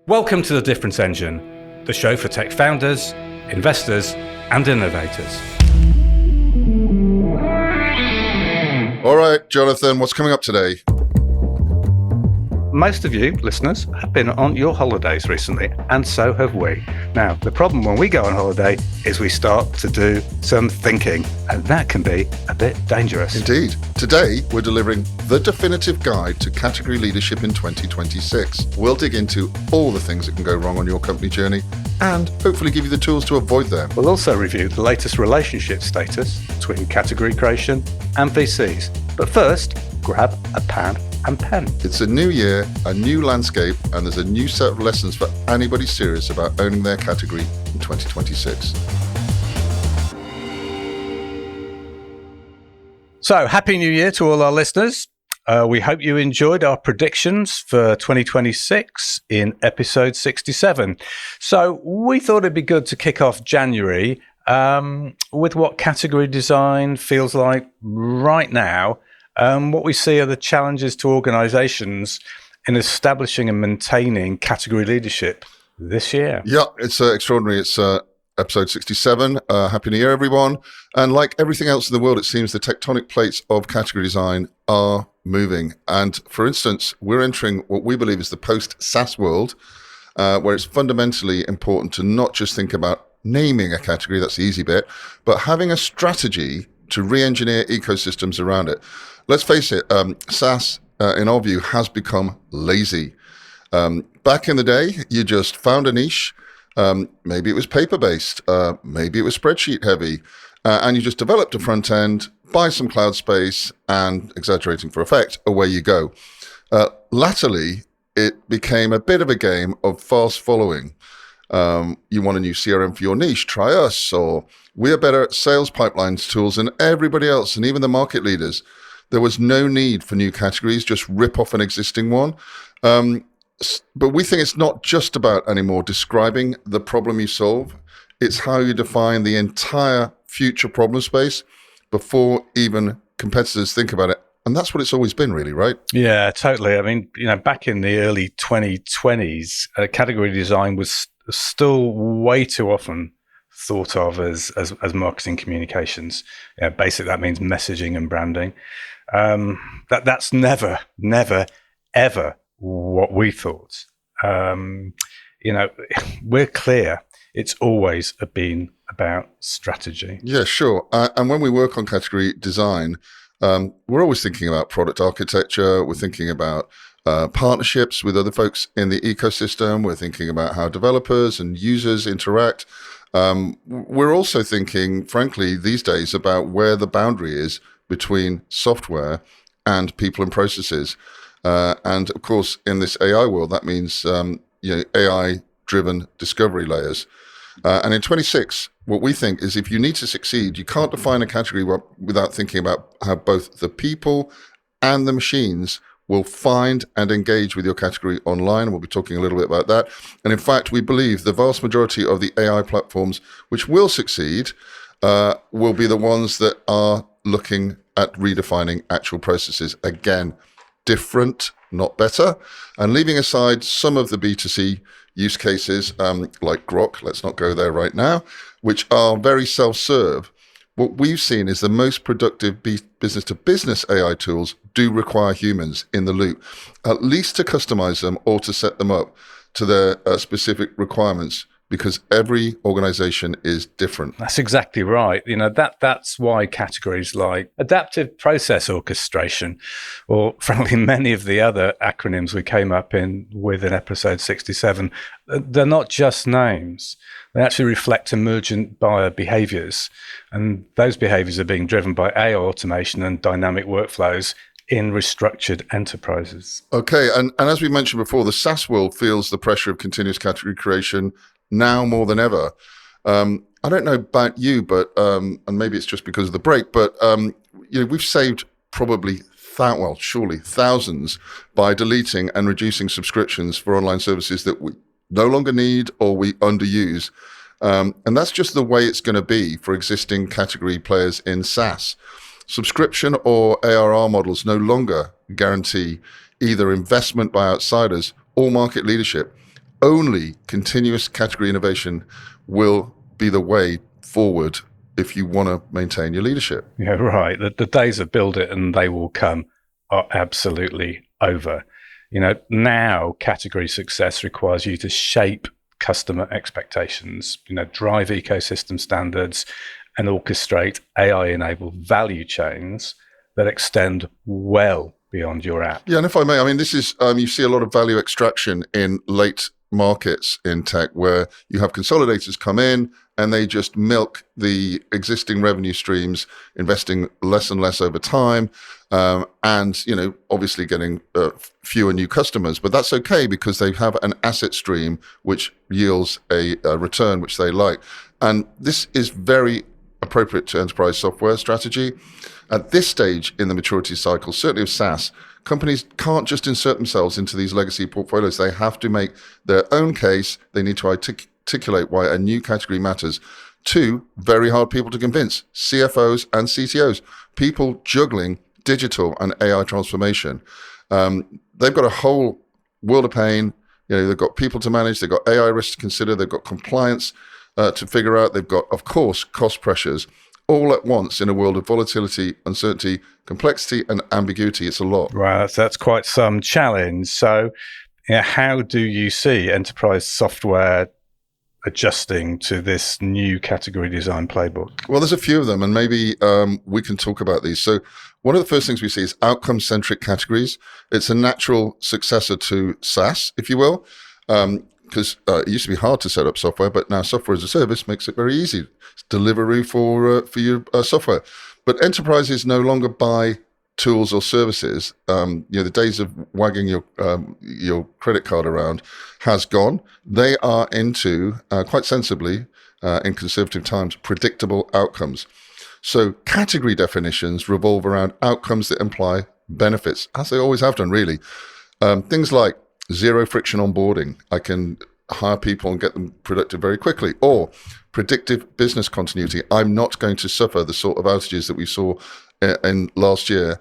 Welcome to The Difference Engine, the show for tech founders, investors, and innovators. All right, Jonathan, what's coming up today? Most of you, listeners, have been on your holidays recently, and so have we. Now, the problem when we go on holiday is we start to do some thinking, and that can be a bit dangerous. Indeed. Today, we're delivering the definitive guide to category leadership in 2026. We'll dig into all the things that can go wrong on your company journey and hopefully give you the tools to avoid them. We'll also review the latest relationship status between category creation and VCs. But first, grab a pad and pen. It's a new year, a new landscape, and there's a new set of lessons for anybody serious about owning their category in 2026. So, Happy New Year to all our listeners. We hope you enjoyed our predictions for 2026 in episode 67. So, we thought it'd be good to kick off January with what category design feels like right now. What we see are the challenges to organizations in establishing and maintaining category leadership this year. Yeah, it's extraordinary. It's episode 67. Happy New Year, everyone. And like everything else in the world, it seems the tectonic plates of category design are moving. And for instance, we're entering what we believe is the post-SaaS world, where it's fundamentally important to not just think about naming a category, that's the easy bit, but having a strategy to re-engineer ecosystems around it. Let's face it, SaaS, in our view, has become lazy. Back in the day, you just found a niche. Maybe it was paper-based. Maybe it was spreadsheet-heavy. And you just developed a front end, buy some cloud space, and, exaggerating for effect, away you go. Latterly, it became a bit of a game of fast following. You want a new CRM for your niche, try us, or we are better at sales pipelines tools than everybody else and even the market leaders. There was no need for new categories, just rip off an existing one. But we think it's not just about anymore describing the problem you solve. It's how you define the entire future problem space before even competitors think about it. And that's what it's always been, really, right? Yeah, totally. I mean, back in the early 2020s, category design was still way too often thought of as marketing communications. Basically, that means messaging and branding. That's never, ever what we thought. We're clear. It's always been about strategy. Yeah, sure. And when we work on category design, we're always thinking about product architecture. We're thinking about partnerships with other folks in the ecosystem. We're thinking about how developers and users interact. We're also thinking, frankly, these days about where the boundary is between software and people and processes. And of course, in this AI world, that means AI-driven discovery layers. And in 26, what we think is if you need to succeed, you can't define a category without thinking about how both the people and the machines will find and engage with your category online. We'll be talking a little bit about that. And in fact, we believe the vast majority of the AI platforms which will succeed will be the ones that are looking at redefining actual processes. Again, different, not better. And leaving aside some of the B2C use cases like Grok, let's not go there right now, which are very self-serve. What we've seen is the most productive business-to-business AI tools do require humans in the loop, at least to customize them or to set them up to their specific requirements, because every organization is different. That's exactly right. That's why categories like adaptive process orchestration, or frankly, many of the other acronyms we came up with in episode 67, they're not just names. They actually reflect emergent buyer behaviors. And those behaviors are being driven by AI automation and dynamic workflows in restructured enterprises. Okay, and as we mentioned before, the SaaS world feels the pressure of continuous category creation now more than ever. I don't know about you, but and maybe it's just because of the break, but we've saved probably surely thousands by deleting and reducing subscriptions for online services that we no longer need or we underuse. And that's just the way it's going to be for existing category players in SaaS. Subscription or ARR models no longer guarantee either investment by outsiders or market leadership. only continuous category innovation will be the way forward if you want to maintain your leadership. Yeah, right. The days of build it and they will come are absolutely over. Now category success requires you to shape customer expectations, drive ecosystem standards and orchestrate AI-enabled value chains that extend well beyond your app. Yeah, and if I may, this is, you see a lot of value extraction in late markets in tech where you have consolidators come in and they just milk the existing revenue streams, investing less and less over time, and obviously getting fewer new customers. But that's okay because they have an asset stream which yields a return which they like. And this is very appropriate to enterprise software strategy. At this stage in the maturity cycle, certainly of SaaS, companies can't just insert themselves into these legacy portfolios. They have to make their own case. They need to articulate why a new category matters to very hard people to convince, CFOs and CTOs, people juggling digital and AI transformation. They've got a whole world of pain. They've got people to manage. They've got AI risks to consider. They've got compliance to figure out. They've got, of course, cost pressures all at once in a world of volatility, uncertainty, complexity, and ambiguity. It's a lot. Right, that's quite some challenge. So, how do you see enterprise software adjusting to this new category design playbook? Well, there's a few of them, and maybe we can talk about these. So one of the first things we see is outcome-centric categories. It's a natural successor to SaaS, if you will, because it used to be hard to set up software, but now software as a service makes it very easy. It's Deliveroo for your software. But enterprises no longer buy tools or services. The days of wagging your credit card around has gone. They are into, quite sensibly, in conservative times, predictable outcomes. So category definitions revolve around outcomes that imply benefits, as they always have done, really. Things like zero friction onboarding. I can hire people and get them productive very quickly. Or predictive business continuity. I'm not going to suffer the sort of outages that we saw in last year,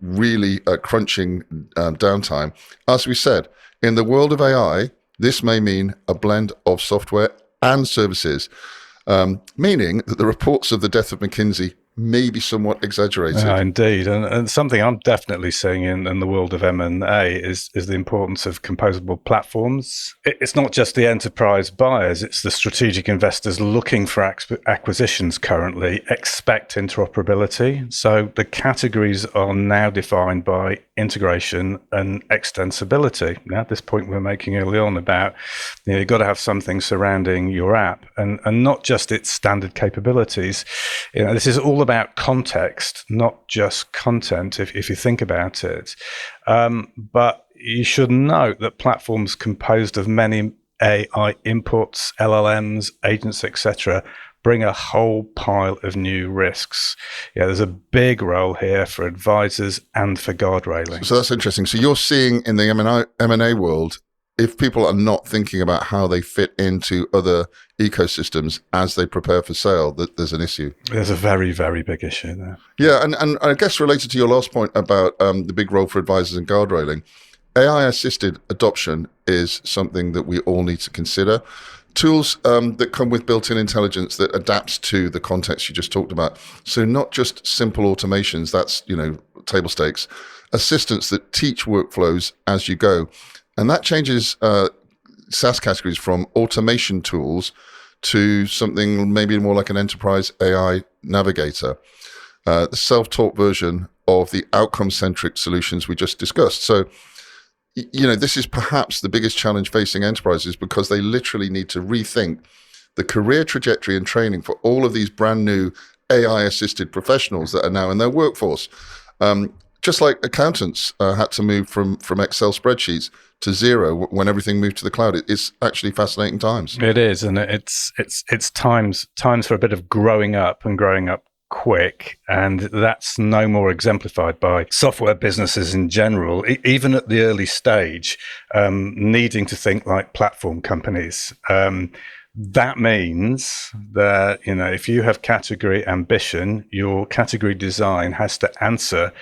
really crunching downtime. As we said, in the world of AI, this may mean a blend of software and services, meaning that the reports of the death of McKinsey may be somewhat exaggerated. Indeed. And something I'm definitely seeing in the world of M&A is the importance of composable platforms. It's not just the enterprise buyers, it's the strategic investors looking for acquisitions currently expect interoperability. So the categories are now defined by integration and extensibility. Now, at this point we're making early on about, you've got to have something surrounding your app and not just its standard capabilities. This is all about context, not just content, if you think about it. But you should note that platforms composed of many AI inputs, LLMs, agents, etc., bring a whole pile of new risks. There's a big role here for advisors and for guardrailing. So that's interesting. So you're seeing in the M&A world, if people are not thinking about how they fit into other ecosystems as they prepare for sale, that there's an issue. There's a very, very big issue there. Yeah, and I guess related to your last point about the big role for advisors and guardrailing, AI-assisted adoption is something that we all need to consider. Tools that come with built-in intelligence that adapts to the context you just talked about. So not just simple automations, that's, table stakes. Assistants that teach workflows as you go. And that changes SaaS categories from automation tools to something maybe more like an enterprise AI navigator, the self-taught version of the outcome-centric solutions we just discussed. So, this is perhaps the biggest challenge facing enterprises because they literally need to rethink the career trajectory and training for all of these brand new AI-assisted professionals that are now in their workforce. Just like accountants had to move from Excel spreadsheets to Zero when everything moved to the cloud. It's actually fascinating times. It is, and it's times for a bit of growing up and growing up quick, and that's no more exemplified by software businesses in general, even at the early stage, needing to think like platform companies. That means that, if you have category ambition, your category design has to answer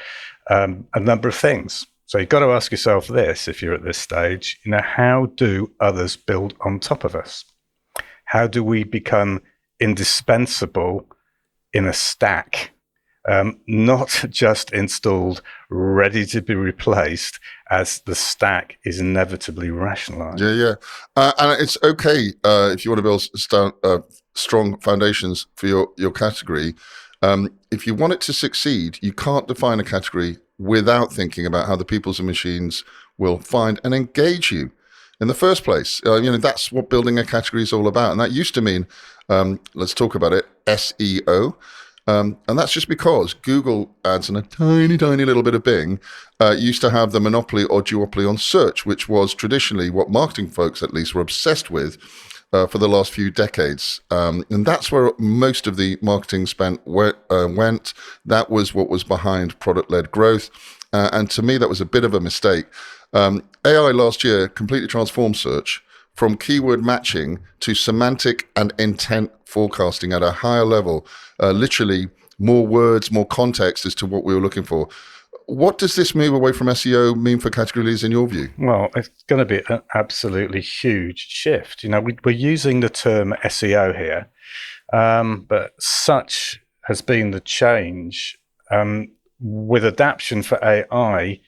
a number of things. So you've got to ask yourself this, if you're at this stage, how do others build on top of us? How do we become indispensable in a stack? Not just installed, ready to be replaced as the stack is inevitably rationalized. Yeah. And it's okay if you want to build strong foundations for your category. If you want it to succeed, you can't define a category without thinking about how the peoples and machines will find and engage you in the first place. That's what building a category is all about. And that used to mean, let's talk about it, SEO. And that's just because Google Ads and a tiny, tiny little bit of Bing used to have the monopoly or duopoly on search, which was traditionally what marketing folks at least were obsessed with for the last few decades. And that's where most of the marketing spent went. That was what was behind product-led growth. And to me, that was a bit of a mistake. AI last year completely transformed search from keyword matching to semantic and intent forecasting at a higher level, literally more words, more context as to what we were looking for. What does this move away from SEO mean for category leads in your view? Well, it's going to be an absolutely huge shift. We're using the term SEO here, but such has been the change. With adaptation for AI,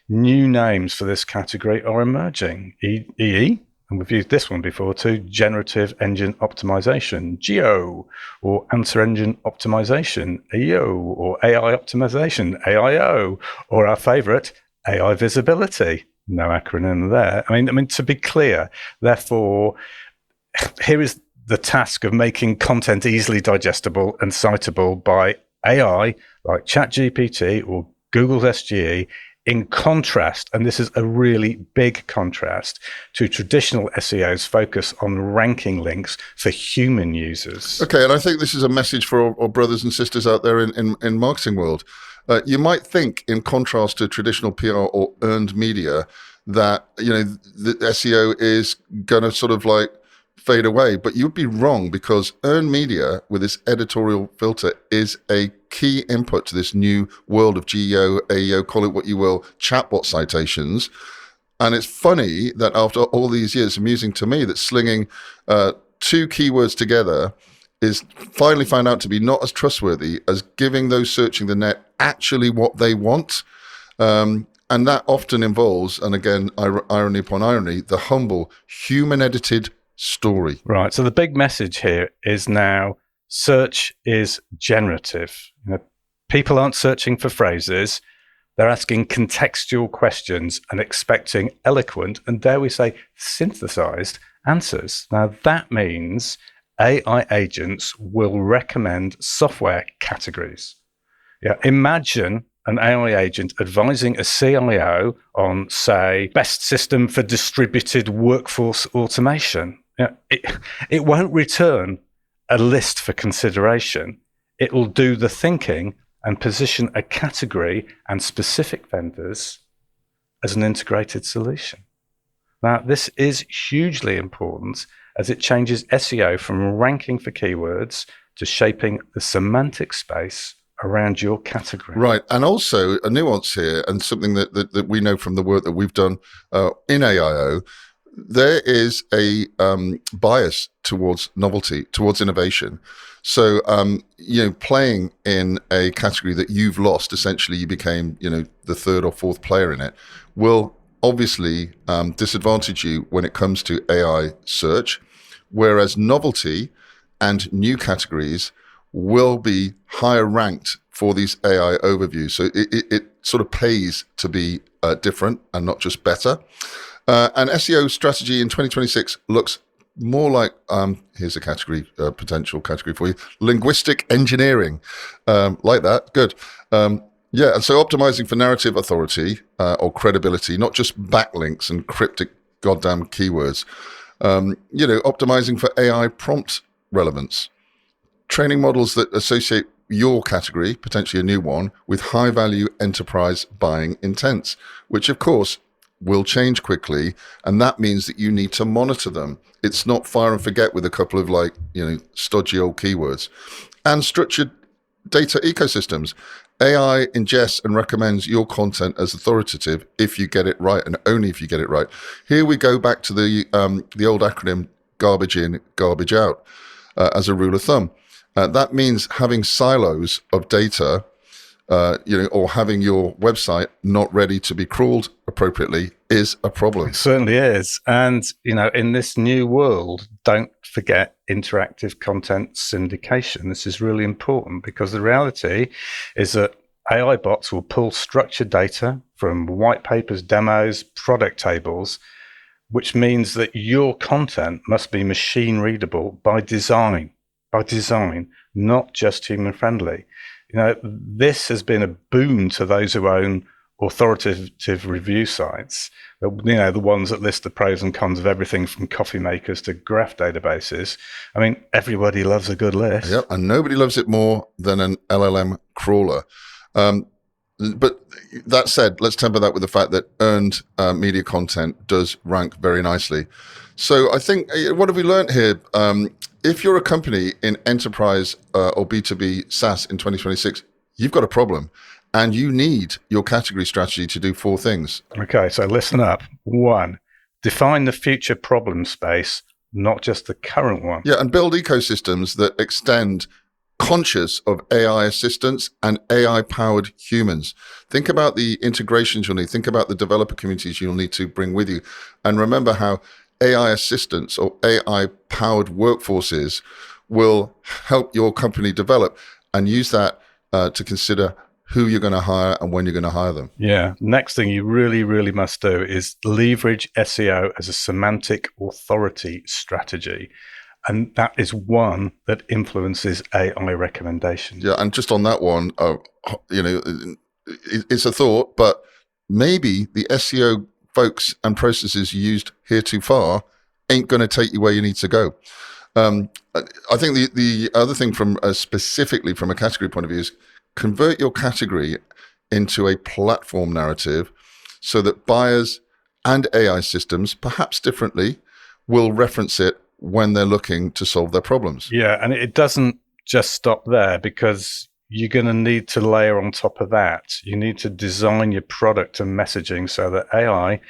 new names for this category are emerging. EE, and we've used this one before too, generative engine optimization, GEO, or answer engine optimization, AEO, or AI optimization, AIO, or our favorite, AI visibility. No acronym there. I mean, to be clear, therefore, here is the task of making content easily digestible and citable by AI, like ChatGPT or Google's SGE, in contrast, and this is a really big contrast, to traditional SEO's focus on ranking links for human users. Okay, and I think this is a message for our brothers and sisters out there in marketing world. You might think, in contrast to traditional PR or earned media, that the SEO is going to sort of like fade away, but you'd be wrong, because earned media with its editorial filter is a key input to this new world of GEO, AEO, call it what you will, chatbot citations. And it's funny that after all these years, amusing to me, that slinging two keywords together is finally found out to be not as trustworthy as giving those searching the net actually what they want. And that often involves, and again, irony upon irony, the humble human-edited story. Right. So the big message here is now search is generative. People aren't searching for phrases. They're asking contextual questions and expecting eloquent, and dare we say, synthesized answers. Now, that means AI agents will recommend software categories. Imagine an AI agent advising a CIO on, say, best system for distributed workforce automation. It won't return a list for consideration. It will do the thinking and position a category and specific vendors as an integrated solution. Now, this is hugely important as it changes SEO from ranking for keywords to shaping the semantic space around your category. Right. And also a nuance here, and something that we know from the work that we've done in AIO, there is a bias towards novelty, towards innovation. So, playing in a category that you've lost, essentially you became, the third or fourth player in it, will obviously disadvantage you when it comes to AI search, whereas novelty and new categories will be higher ranked for these AI overviews. So it sort of pays to be different and not just better. And SEO strategy in 2026 looks more like, here's a category, potential category for you, linguistic engineering. Like that, good. And so optimizing for narrative authority or credibility, not just backlinks and cryptic goddamn keywords. Optimizing for AI prompt relevance. Training models that associate your category, potentially a new one, with high-value enterprise buying intents, which, of course, will change quickly, and that means that you need to monitor them. It's not fire and forget with a couple of stodgy old keywords. And structured data ecosystems. AI ingests and recommends your content as authoritative if you get it right, and only if you get it right. Here we go back to the old acronym garbage in, garbage out as a rule of thumb. That means having silos of data, or having your website not ready to be crawled appropriately is a problem. It certainly is. And, in this new world, don't forget interactive content syndication. This is really important because the reality is that AI bots will pull structured data from white papers, demos, product tables, which means that your content must be machine readable by design, not just human friendly. This has been a boon to those who own authoritative review sites, the ones that list the pros and cons of everything from coffee makers to graph databases. I mean, everybody loves a good list. Yep, and nobody loves it more than an LLM crawler. But that said, let's temper that with the fact that earned media content does rank very nicely. So I think, what have we learned here? If you're a company in enterprise or B2B SaaS in 2026, you've got a problem. And you need your category strategy to do 4 things. Okay, so listen up. 1, define the future problem space, not just the current one. Yeah, and build ecosystems that extend conscious of AI assistants and AI-powered humans. Think about the integrations you'll need. Think about the developer communities you'll need to bring with you. And remember how AI assistants or AI-powered workforces will help your company develop, and use that to consider who you're going to hire and when you're going to hire them. Yeah. Next thing you really, really must do is leverage SEO as a semantic authority strategy. And that is one that influences AI recommendations. Yeah. And just on that one, it's a thought, but maybe the SEO folks and processes used heretofore ain't going to take you where you need to go. I think the other thing specifically from a category point of view is convert your category into a platform narrative so that buyers and AI systems, perhaps differently, will reference it when they're looking to solve their problems. Yeah, and it doesn't just stop there, because you're going to need to layer on top of that. You need to design your product and messaging so that AI,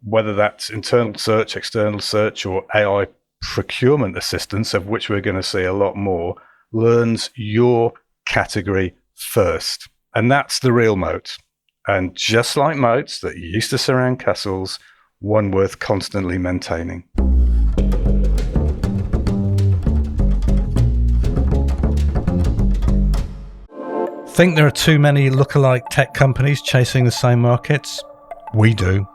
whether that's internal search, external search, or AI procurement assistance, of which we're going to see a lot more, learns your category first. And that's the real moat. And just like moats that used to surround castles, one worth constantly maintaining. Think there are too many lookalike tech companies chasing the same markets? We do.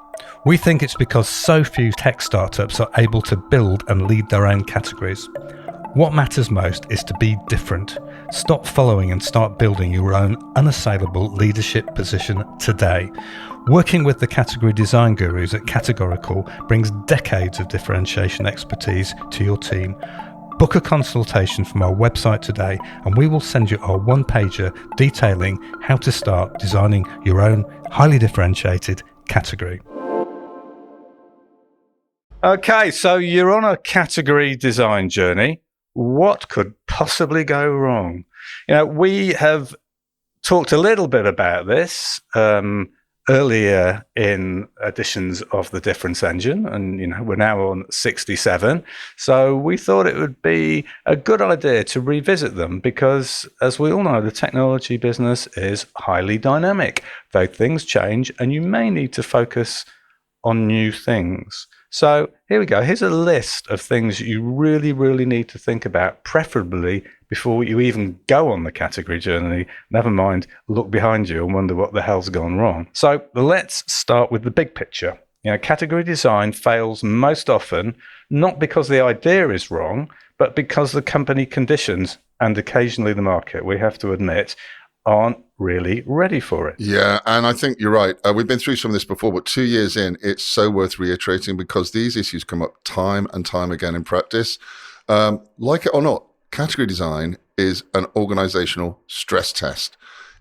We think it's because so few tech startups are able to build and lead their own categories. What matters most is to be different. Stop following and start building your own unassailable leadership position today. Working with the category design gurus at Categorical brings decades of differentiation expertise to your team. Book a consultation from our website today, and we will send you our one-pager detailing how to start designing your own highly differentiated category. Okay, so you're on a category design journey. What could possibly go wrong? We have talked a little bit about this earlier in editions of the Difference Engine, and we're now on 67. So we thought it would be a good idea to revisit them, because as we all know, the technology business is highly dynamic, though things change, and you may need to focus on new things. So here we go. Here's a list of things you really, really need to think about, preferably before you even go on the category journey. Never mind, look behind you and wonder what the hell's gone wrong. So let's start with the big picture. Category design fails most often, not because the idea is wrong, but because the company conditions and occasionally the market, we have to admit, aren't really ready for it. Yeah, and I think you're right. We've been through some of this before, but 2 years in, it's so worth reiterating, because these issues come up time and time again in practice. Like it or not, category design is an organizational stress test.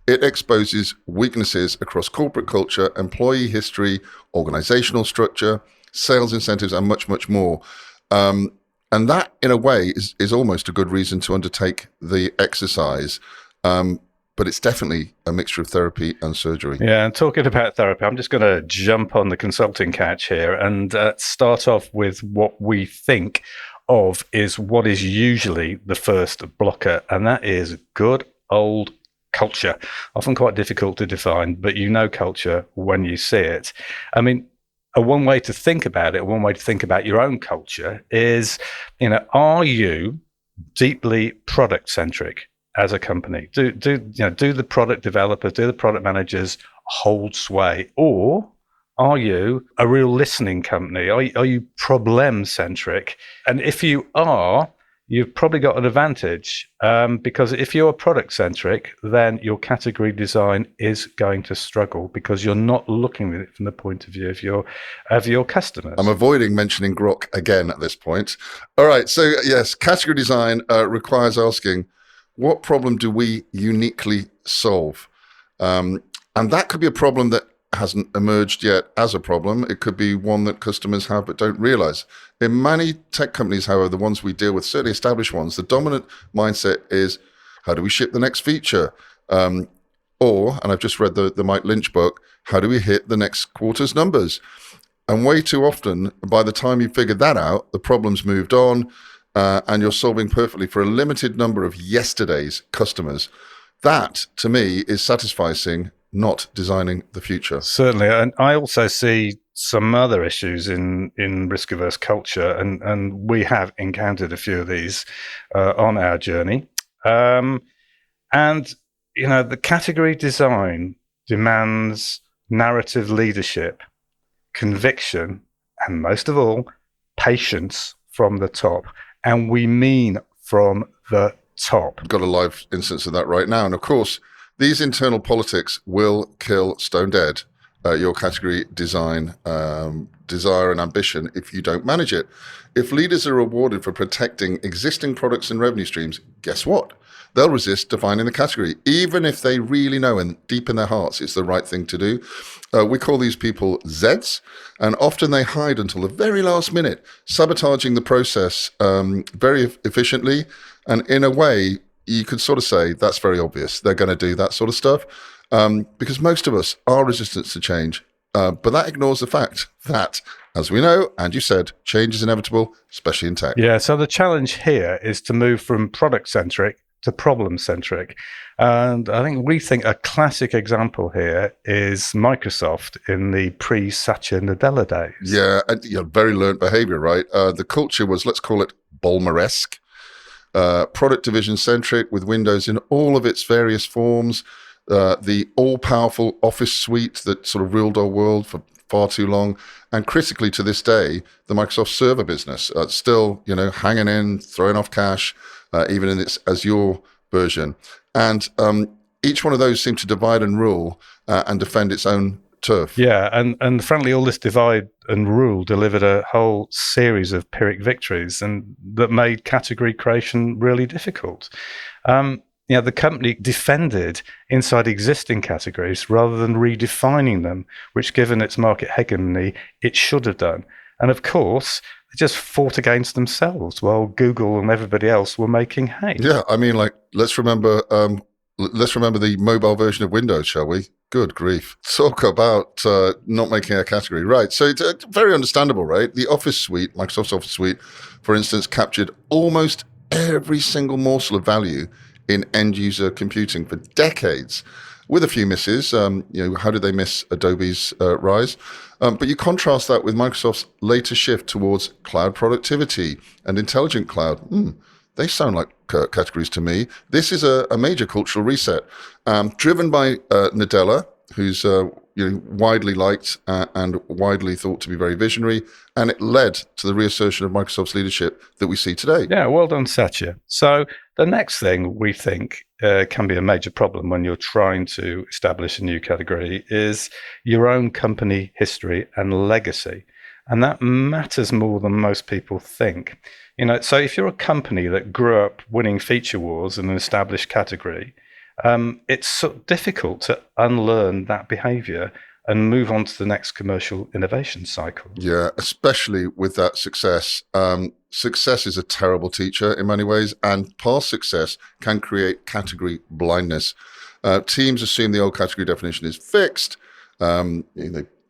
It exposes weaknesses across corporate culture, employee history, organizational structure, sales incentives, and much, much more. And that, in a way, is almost a good reason to undertake the exercise. But it's definitely a mixture of therapy and surgery. Yeah, and talking about therapy, I'm just going to jump on the consulting couch here and start off with what we think of is what is usually the first blocker, and that is good old culture. Often quite difficult to define, but you know culture when you see it. I mean, one way to think about it, one way to think about your own culture is, are you deeply product centric as a company? Do the product developers, do the product managers hold sway, or are you a real listening company? Are you problem centric? And if you are, you've probably got an advantage, because if you're product centric, then your category design is going to struggle because you're not looking at it from the point of view of your customers. I'm avoiding mentioning grok again at this point. All right, so yes, category design requires asking, what problem do we uniquely solve? And that could be a problem that hasn't emerged yet as a problem. It could be one that customers have but don't realize. In many tech companies, however, the ones we deal with, certainly established ones, the dominant mindset is, how do we ship the next feature? Or, and I've just read the Mike Lynch book, how do we hit the next quarter's numbers? And way too often, by the time you figured that out, the problem's moved on, and you're solving perfectly for a limited number of yesterday's customers. That, to me, is satisficing, not designing the future. Certainly. And I also see some other issues in risk-averse culture, and we have encountered a few of these on our journey. And, the category design demands narrative leadership, conviction, and most of all, patience from the top. And we mean from the top. We've got a live instance of that right now. And of course, these internal politics will kill stone dead your category design desire and ambition if you don't manage it. If leaders are rewarded for protecting existing products and revenue streams, guess what? They'll resist defining the category, even if they really know and deep in their hearts it's the right thing to do. We call these people Zeds, and often they hide until the very last minute, sabotaging the process very efficiently. And in a way, you could sort of say that's very obvious. They're going to do that sort of stuff because most of us are resistant to change. But that ignores the fact that, as we know, and you said, change is inevitable, especially in tech. Yeah, so the challenge here is to move from product-centric to problem-centric. And I think a classic example here is Microsoft in the pre-Satya Nadella days. Yeah, and very learned behavior, right? The culture was, let's call it Ballmer-esque, product division-centric with Windows in all of its various forms, the all-powerful Office suite that sort of ruled our world for far too long, and critically to this day, the Microsoft Server business still, hanging in, throwing off cash, even in its Azure version. And each one of those seemed to divide and rule and defend its own turf. Yeah, and frankly, all this divide and rule delivered a whole series of Pyrrhic victories, and that made category creation really difficult. The company defended inside existing categories rather than redefining them, which, given its market hegemony, it should have done. And of course, they just fought against themselves while Google and everybody else were making hay. Yeah, I mean, let's remember the mobile version of Windows, shall we? Good grief. Talk about not making a category. Right, so it's very understandable, right? The Office suite, Microsoft's Office suite, for instance, captured almost every single morsel of value in end-user computing for decades, with a few misses. How did they miss Adobe's rise? But you contrast that with Microsoft's later shift towards cloud productivity and intelligent cloud. They sound like categories to me. This is a major cultural reset, driven by Nadella, who's widely liked and widely thought to be very visionary, and it led to the reassertion of Microsoft's leadership that we see today. Yeah, well done, Satya. So the next thing we think can be a major problem when you're trying to establish a new category is your own company history and legacy. And that matters more than most people think. So if you're a company that grew up winning feature wars in an established category, it's so difficult to unlearn that behavior and move on to the next commercial innovation cycle. Yeah, especially with that success. Success is a terrible teacher in many ways, and past success can create category blindness. Teams assume the old category definition is fixed. They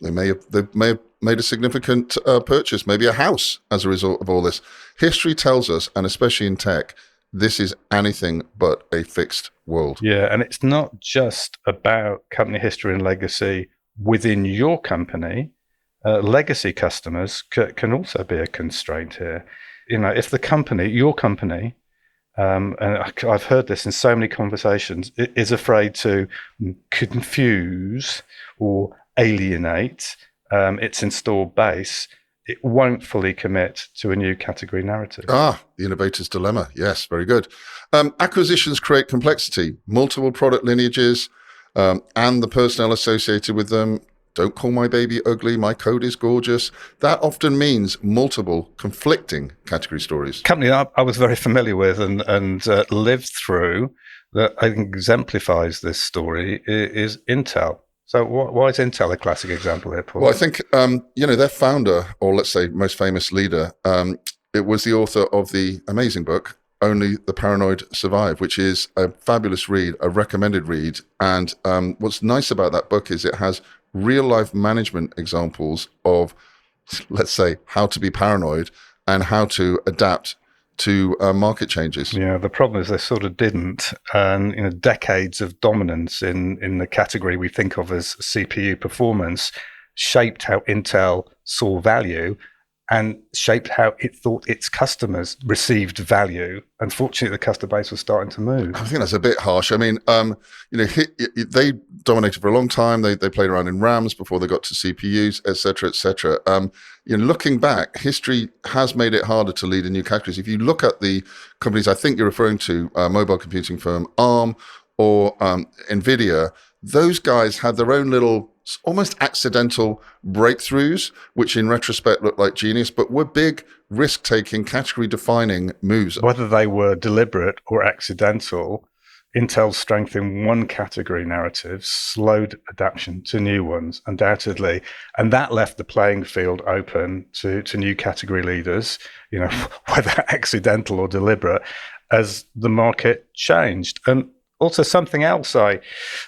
may have made a significant purchase, maybe a house, as a result of all this. History tells us, and especially in tech, this is anything but a fixed world. Yeah, and it's not just about company history and legacy within your company. Legacy customers can also be a constraint here. If the company, your company, and I've heard this in so many conversations, is afraid to confuse or alienate its installed base, it won't fully commit to a new category narrative. The innovator's dilemma. Yes, very good. Acquisitions create complexity, multiple product lineages, and the personnel associated with them. Don't call my baby ugly, my code is gorgeous. That often means multiple conflicting category stories. Company I was very familiar with and lived through that I think exemplifies this story is Intel. So why is Intel a classic example here, Paul? Well, I think, their founder, or let's say most famous leader, it was the author of the amazing book, Only the Paranoid Survive, which is a fabulous read, a recommended read. And what's nice about that book is it has real-life management examples of, let's say, how to be paranoid and how to adapt to market changes. Yeah, the problem is they sort of didn't. And decades of dominance in the category we think of as CPU performance shaped how Intel saw value and shaped how it thought its customers received value. Unfortunately, the customer base was starting to move. I think that's a bit harsh. I mean, they dominated for a long time. They played around in RAMs before they got to CPUs, et cetera, et cetera. Looking back, history has made it harder to lead in new categories. If you look at the companies I think you're referring to, mobile computing firm ARM or NVIDIA, those guys had their own little almost accidental breakthroughs, which in retrospect look like genius, but were big, risk-taking, category-defining moves. Whether they were deliberate or accidental, Intel's strength in one category narrative slowed adaptation to new ones, undoubtedly. And that left the playing field open to new category leaders, whether accidental or deliberate, as the market changed. And also something else I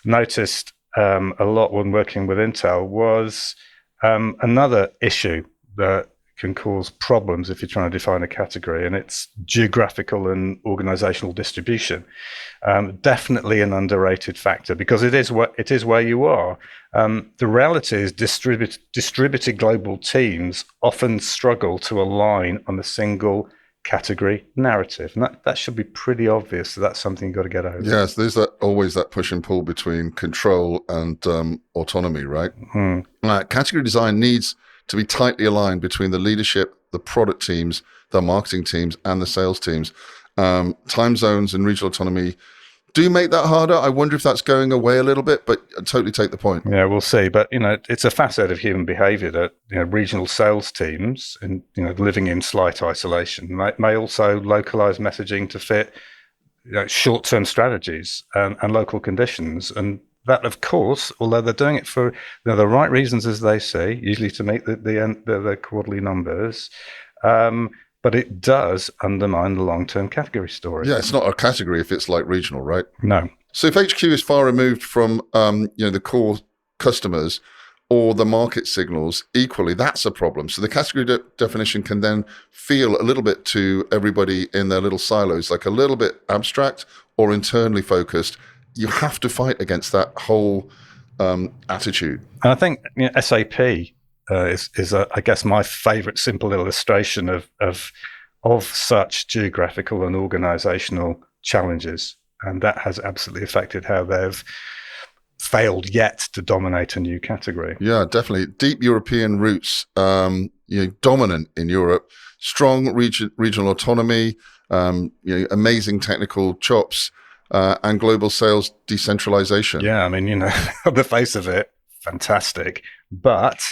noticed a lot when working with Intel was another issue that can cause problems if you're trying to define a category, and it's geographical and organizational distribution. Definitely an underrated factor because it is where you are. The reality is distributed global teams often struggle to align on a single category narrative, and that should be pretty obvious. So that's something you've got to get over. Yes, there's always that push and pull between control and autonomy, right? Category design needs to be tightly aligned between the leadership, the product teams, the marketing teams, and the sales teams. Time zones and regional autonomy do make that harder. I wonder if that's going away a little bit, but I totally take the point. Yeah, we'll see. But, it's a facet of human behavior that, regional sales teams and, living in slight isolation may also localize messaging to fit short-term strategies and local conditions. And that, of course, although they're doing it for the right reasons, as they say, usually to meet the quarterly numbers, but it does undermine the long-term category story. Yeah, it's not a category if it's like regional, right? No. So if HQ is far removed from the core customers or the market signals, equally, that's a problem. So the category definition can then feel a little bit to everybody in their little silos, like a little bit abstract or internally focused. You have to fight against that whole attitude. And I think SAP is I guess my favorite simple illustration of such geographical and organizational challenges, and that has absolutely affected how they've failed yet to dominate a new category. Yeah, definitely. Deep European roots, dominant in Europe, strong regional autonomy, amazing technical chops, and global sales decentralization. Yeah, I mean, on the face of it, fantastic, but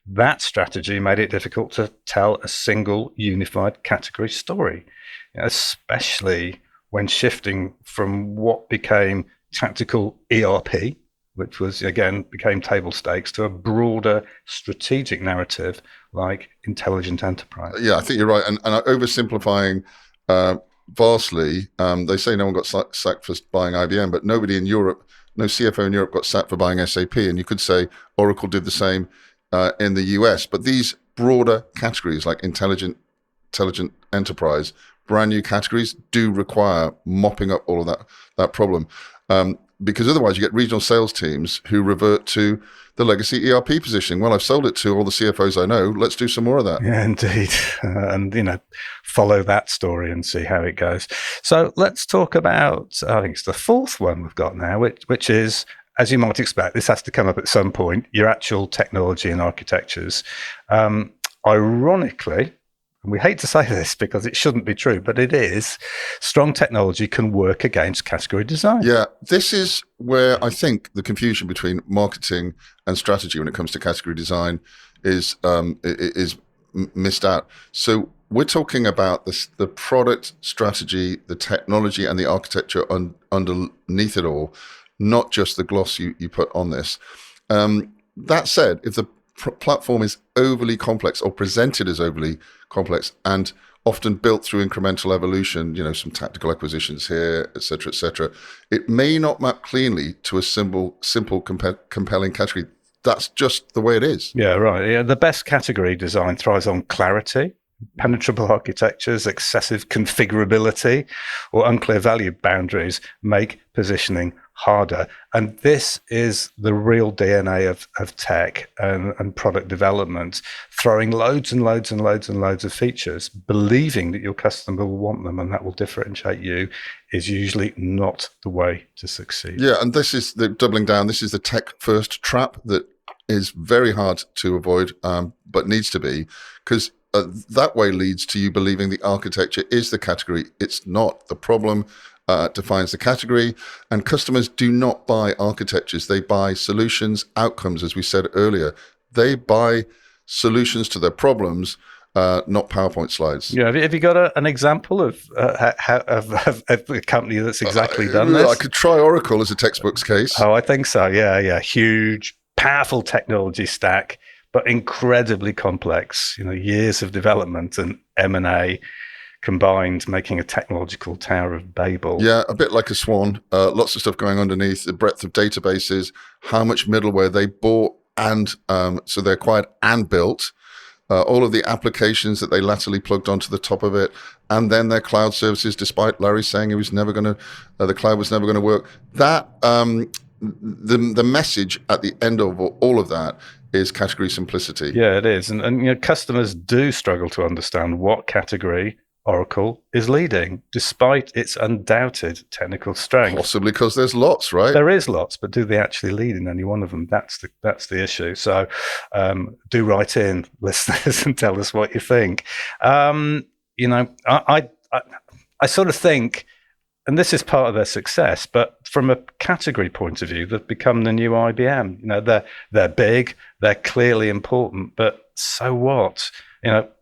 that strategy made it difficult to tell a single unified category story, especially when shifting from what became tactical ERP which was, again, became table stakes, to a broader strategic narrative like intelligent enterprise. Yeah, I think you're right. And oversimplifying vastly, they say no one got sacked for buying IBM, but nobody in Europe, no CFO in Europe got sacked for buying SAP. And you could say Oracle did the same in the US. But these broader categories like intelligent enterprise, brand new categories, do require mopping up all of that problem. Because otherwise you get regional sales teams who revert to the legacy ERP positioning. Well, I've sold it to all the CFOs I know. Let's do some more of that. Yeah, indeed. And, follow that story and see how it goes. So let's talk about, I think it's the fourth one we've got now, which is, as you might expect, this has to come up at some point, your actual technology and architectures. Ironically, and we hate to say this because it shouldn't be true, but it is, strong technology can work against category design. Yeah, this is where I think the confusion between marketing and strategy when it comes to category design is missed out. So we're talking about the product strategy, the technology, and the architecture underneath it all, not just the gloss you put on this. That said, if the platform is overly complex or presented as overly complex and often built through incremental evolution, some tactical acquisitions here, et cetera, it may not map cleanly to a simple, compelling category. That's just the way it is. Yeah, right. Yeah, the best category design thrives on clarity, penetrable architectures, excessive configurability, or unclear value boundaries make positioning harder. And this is the real DNA of tech and product development, throwing loads and loads and loads and loads of features, believing that your customer will want them and that will differentiate you, is usually not the way to succeed. Yeah, and this is the doubling down. This is the tech first trap that is very hard to avoid, but needs to be, because that way leads to you believing the architecture is the category. It's not. The problem defines the category, and customers do not buy architectures. They buy solutions, outcomes, as we said earlier. They buy solutions to their problems, not PowerPoint slides. Yeah, have you got an example of a company that's exactly done this? I could try Oracle as a textbook's case. Oh, I think so. Yeah. Huge, powerful technology stack, but incredibly complex. Years of development and M&A combined, making a technological Tower of Babel. Yeah, a bit like a swan. Lots of stuff going underneath, the breadth of databases, how much middleware they bought and so they acquired and built, all of the applications that they laterally plugged onto the top of it, and then their cloud services, despite Larry saying it was never going to, the cloud was never going to work. That the message at the end of all of that is category simplicity. Yeah, it is. And customers do struggle to understand what category Oracle is leading, despite its undoubted technical strength. Possibly because there's lots, right? There is lots, but do they actually lead in any one of them? That's the issue. So do write in, listeners, and tell us what you think. I sort of think, and this is part of their success, but from a category point of view, they've become the new IBM. They're big, they're clearly important, but so what?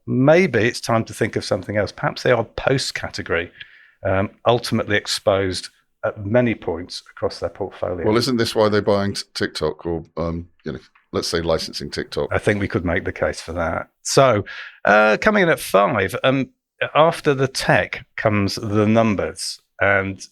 Maybe it's time to think of something else. Perhaps they are post-category, ultimately exposed at many points across their portfolio. Well, isn't this why they're buying TikTok or, let's say licensing TikTok? I think we could make the case for that. So coming in at 5, after the tech comes the numbers. And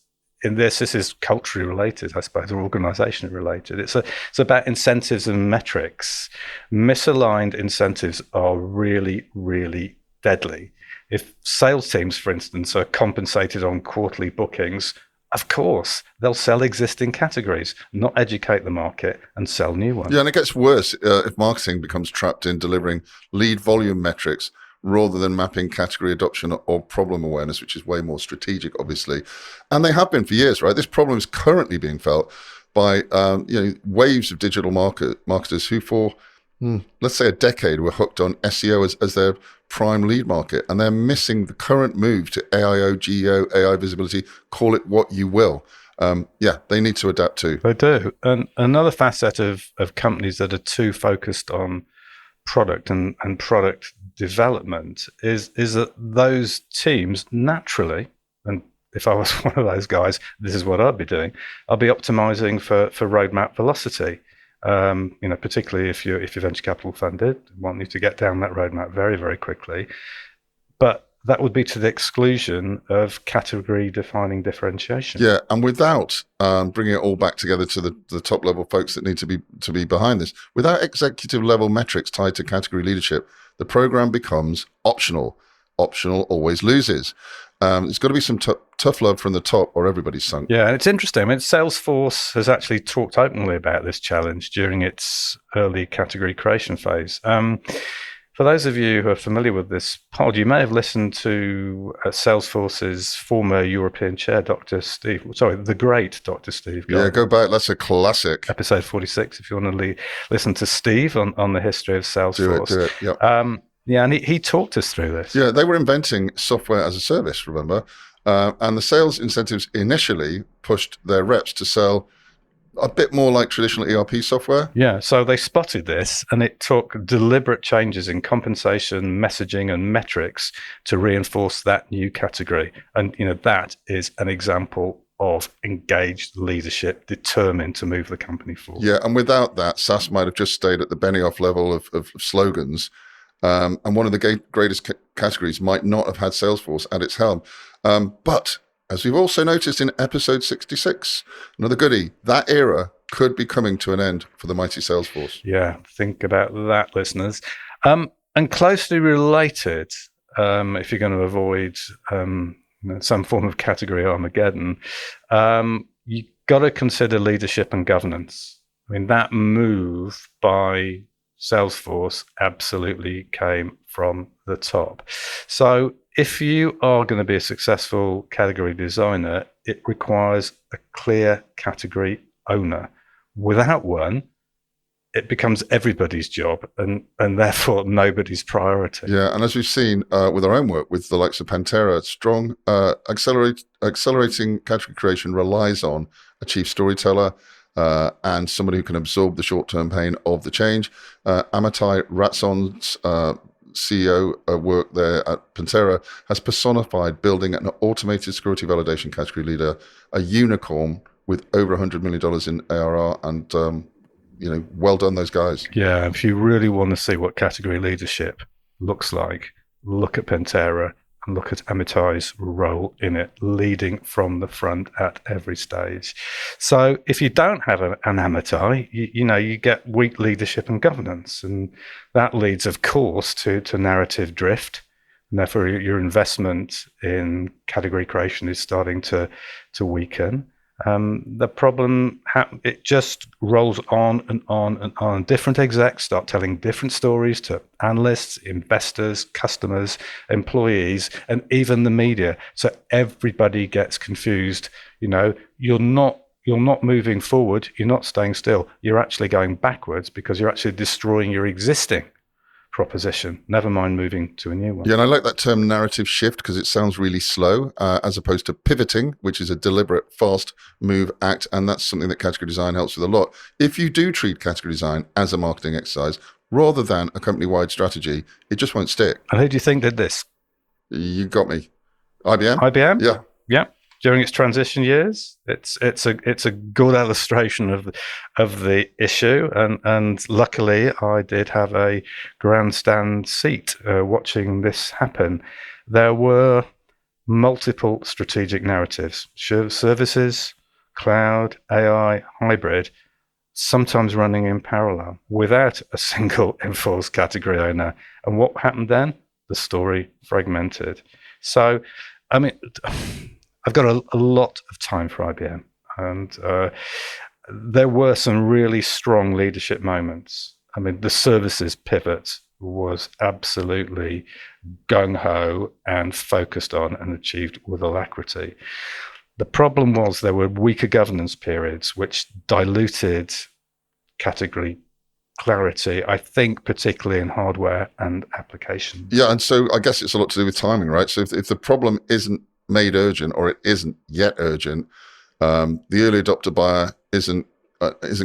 in this is culturally related, I suppose, or organizationally related. It's about incentives and metrics. Misaligned incentives are really, really deadly. If sales teams, for instance, are compensated on quarterly bookings, of course, they'll sell existing categories, not educate the market and sell new ones. Yeah, and it gets worse if marketing becomes trapped in delivering lead volume metrics rather than mapping category adoption or problem awareness, which is way more strategic, obviously. And they have been for years, right? This problem is currently being felt by waves of digital marketers who for, let's say, a decade were hooked on SEO as their prime lead market, and they're missing the current move to AIO, GEO, AI visibility, call it what you will. They need to adapt too. They do. And another facet of companies that are too focused on product and product development is that those teams naturally, and if I was one of those guys, this is what I'd be doing. I'd be optimizing for roadmap velocity. Particularly if you're venture capital funded, want you to get down that roadmap very, very quickly. But that would be to the exclusion of category defining differentiation. Yeah, and without bringing it all back together to the top level folks that need to be behind this, without executive level metrics tied to category leadership, the program becomes optional. Optional always loses. There's got to be some tough love from the top, or everybody's sunk. Yeah, and it's interesting. I mean, Salesforce has actually talked openly about this challenge during its early category creation phase. For those of you who are familiar with this pod, you may have listened to Salesforce's former European chair, the great Dr. Steve. Yeah, go back. That's a classic. Episode 46, if you want to listen to Steve on the history of Salesforce. Do it, yeah. Yeah, and he talked us through this. Yeah, they were inventing software as a service, remember? And the sales incentives initially pushed their reps to sell a bit more like traditional ERP software. Yeah, so they spotted this, and it took deliberate changes in compensation, messaging, and metrics to reinforce that new category. And that is an example of engaged leadership determined to move the company forward. Yeah, and without that, SaaS might have just stayed at the Benioff level of slogans. And one of the greatest categories might not have had Salesforce at its helm. But as we've also noticed in episode 66, another goodie, that era could be coming to an end for the mighty Salesforce. Yeah, think about that, listeners. And closely related, if you're going to avoid some form of category Armageddon, you've got to consider leadership and governance. I mean, that move by Salesforce absolutely came from the top. So if you are going to be a successful category designer, it requires a clear category owner. Without one, it becomes everybody's job and therefore nobody's priority. Yeah, and as we've seen with our own work with the likes of Pantera, strong accelerating category creation relies on a chief storyteller, and somebody who can absorb the short-term pain of the change. Amitai Ratson's CEO work there at Pantera has personified building an automated security validation category leader, a unicorn with over $100 million in ARR, and well done, those guys. Yeah, if you really want to see what category leadership looks like, look at Pantera and look at Amitai's role in it, leading from the front at every stage. So if you don't have an Amitai, you get weak leadership and governance. And that leads, of course, to narrative drift. And therefore, your investment in category creation is starting to weaken. The problem, it just rolls on and on and on. Different execs start telling different stories to analysts, investors, customers, employees, and even the media. So everybody gets confused. You're not moving forward. You're not staying still. You're actually going backwards because you're actually destroying your existing proposition, never mind moving to a new one. Yeah, and I like that term narrative shift because it sounds really slow, as opposed to pivoting, which is a deliberate, fast move act, and that's something that category design helps with a lot. If you do treat category design as a marketing exercise rather than a company-wide strategy, it just won't stick. And who do you think did this? You got me. IBM? IBM? Yeah. Yeah. During its transition years, it's a good illustration of the issue, and luckily I did have a grandstand seat watching this happen. There were multiple strategic narratives: services, cloud, AI, hybrid, sometimes running in parallel without a single enforced category owner. And what happened then? The story fragmented. So, I mean, I've got a lot of time for IBM, and there were some really strong leadership moments. I mean, the services pivot was absolutely gung-ho and focused on and achieved with alacrity. The problem was there were weaker governance periods which diluted category clarity, I think, particularly in hardware and applications. Yeah, and so I guess it's a lot to do with timing, right? So if the problem isn't made urgent, or it isn't yet urgent, the early adopter buyer isn't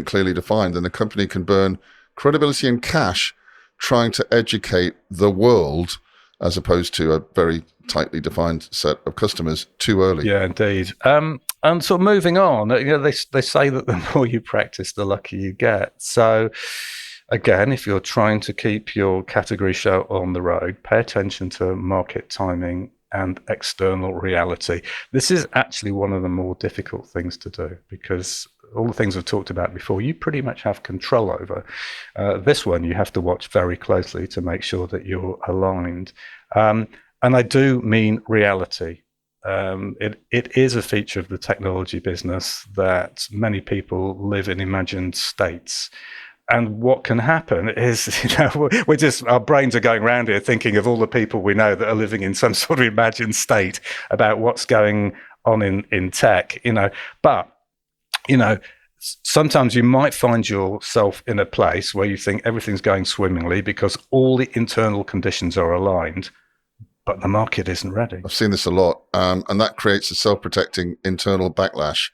clearly defined, then the company can burn credibility and cash trying to educate the world as opposed to a very tightly defined set of customers too early. Yeah, indeed. And sort of moving on, they say that the more you practice, the luckier you get. So again, if you're trying to keep your category show on the road, pay attention to market timing and external reality. This is actually one of the more difficult things to do, because all the things we've talked about before, you pretty much have control over. This one, you have to watch very closely to make sure that you're aligned. And I do mean reality. It is a feature of the technology business that many people live in imagined states. And what can happen is, our brains are going around here thinking of all the people we know that are living in some sort of imagined state about what's going on in tech, But, sometimes you might find yourself in a place where you think everything's going swimmingly because all the internal conditions are aligned, but the market isn't ready. I've seen this a lot, and that creates a self-protecting internal backlash.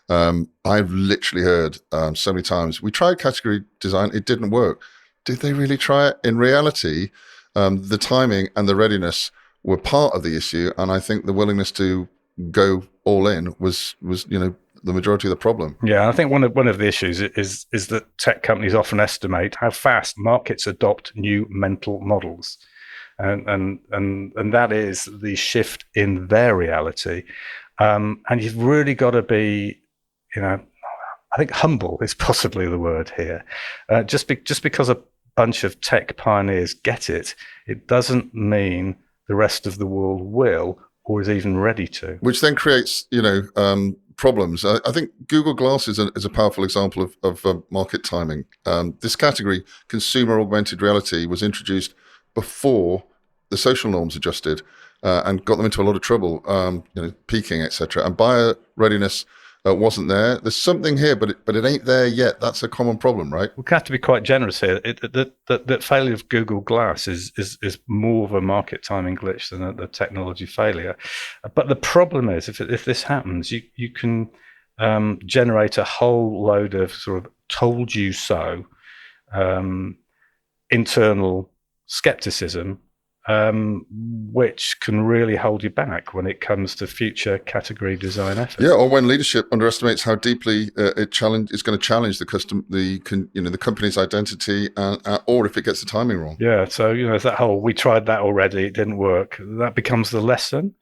I've literally heard so many times, we tried category design, it didn't work. Did they really try it? In reality, the timing and the readiness were part of the issue, and I think the willingness to go all in was the majority of the problem. Yeah, I think one of the issues is that tech companies often estimate how fast markets adopt new mental models. And that is the shift in their reality. And you've really got to be, I think humble is possibly the word here. Just because a bunch of tech pioneers get it, it doesn't mean the rest of the world will or is even ready to. Which then creates, problems. I think Google Glass is a powerful example of market timing. This category, consumer augmented reality, was introduced before the social norms adjusted and got them into a lot of trouble, peaking, etc. And buyer readiness wasn't there. There's something here, but it ain't there yet. That's a common problem, right? We have to be quite generous here. That failure of Google Glass is more of a market timing glitch than a technology failure. But the problem is, if this happens, you can generate a whole load of sort of told you so internal skepticism, which can really hold you back when it comes to future category design efforts. Yeah, or when leadership underestimates how deeply it's going to challenge the company's identity, or if it gets the timing wrong. Yeah, so it's that whole "we tried that already, it didn't work." That becomes the lesson,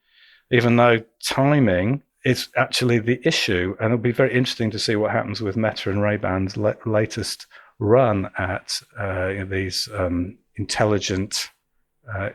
even though timing is actually the issue. And it'll be very interesting to see what happens with Meta and Ray-Ban's latest run at these intelligent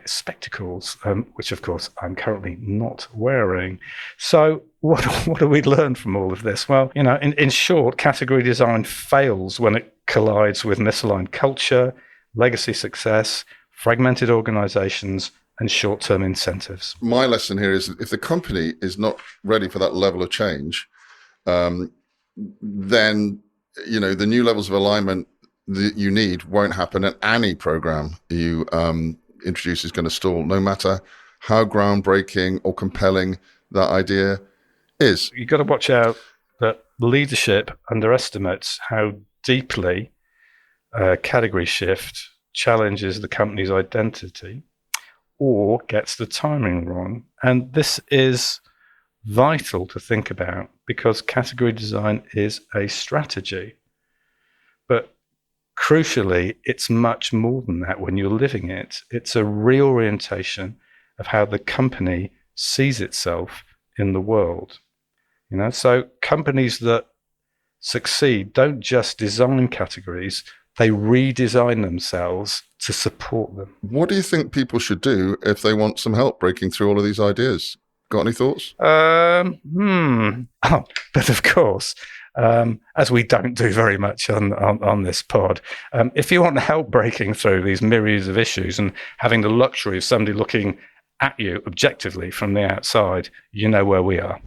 spectacles, which of course I'm currently not wearing. So what do we learn from all of this? Well, in short, category design fails when it collides with misaligned culture, legacy success, fragmented organizations, and short-term incentives. My lesson here is if the company is not ready for that level of change, then the new levels of alignment that you need won't happen, and any program you introduce is going to stall, no matter how groundbreaking or compelling that idea is. You've got to watch out that leadership underestimates how deeply category shift challenges the company's identity or gets the timing wrong. And this is vital to think about, because category design is a strategy. But crucially, it's much more than that when you're living it. It's a reorientation of how the company sees itself in the world. So companies that succeed don't just design categories, they redesign themselves to support them. What do you think people should do if they want some help breaking through all of these ideas? Got any thoughts? But of course, as we don't do very much on this pod, if you want help breaking through these myriads of issues and having the luxury of somebody looking at you objectively from the outside, you know where we are.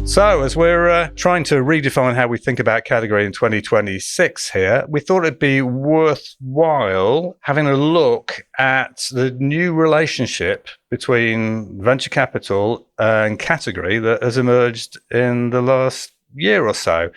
So as we're trying to redefine how we think about category in 2026 here, we thought it'd be worthwhile having a look at the new relationship between venture capital and category that has emerged in the last year or so.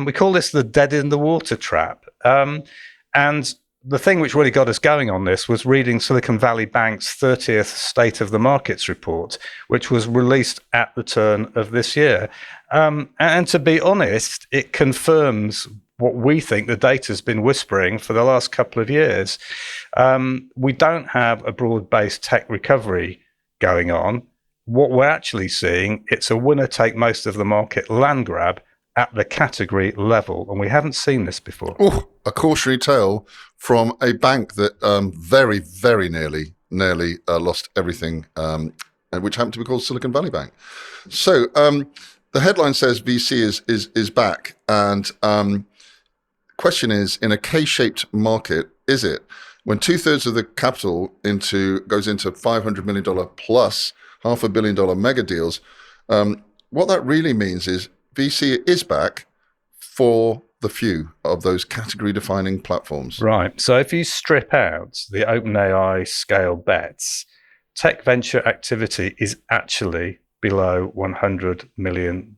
We call this the dead in the water trap. And the thing which really got us going on this was reading Silicon Valley Bank's 30th State of the Markets report, which was released at the turn of this year. And to be honest, it confirms what we think the data's been whispering for the last couple of years. We don't have a broad-based tech recovery going on. What we're actually seeing, it's a winner take most of the market land grab at the category level, and we haven't seen this before. Oh, a cautionary tale from a bank that very, very nearly lost everything, which happened to be called Silicon Valley Bank. So the headline says VC is back, and question is, in a K-shaped market, is it? When 2/3 of the capital goes into $500 million plus $500 million mega deals, what that really means is VC is back for the few of those category-defining platforms. Right. So if you strip out the OpenAI scale bets, tech venture activity is actually below $100 million.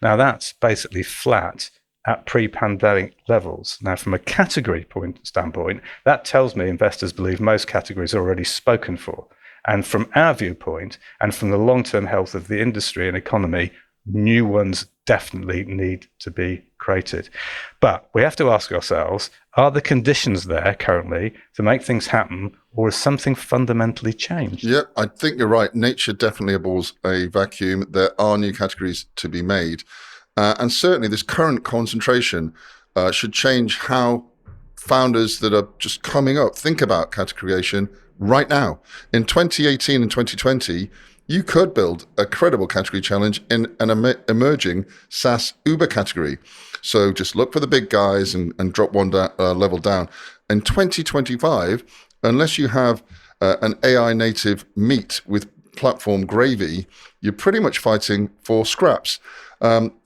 Now, that's basically flat at pre-pandemic levels. Now, from a category standpoint, that tells me investors believe most categories are already spoken for. And from our viewpoint, and from the long-term health of the industry and economy, new ones definitely need to be created. But we have to ask ourselves, are the conditions there currently to make things happen, or has something fundamentally changed? Yeah, I think you're right. Nature definitely abhors a vacuum. There are new categories to be made. And certainly this current concentration should change how founders that are just coming up think about category creation right now. In 2018 and 2020, you could build a credible category challenge in an emerging SaaS Uber category. So just look for the big guys and drop one level down. In 2025, unless you have an AI native meat with platform gravy, you're pretty much fighting for scraps.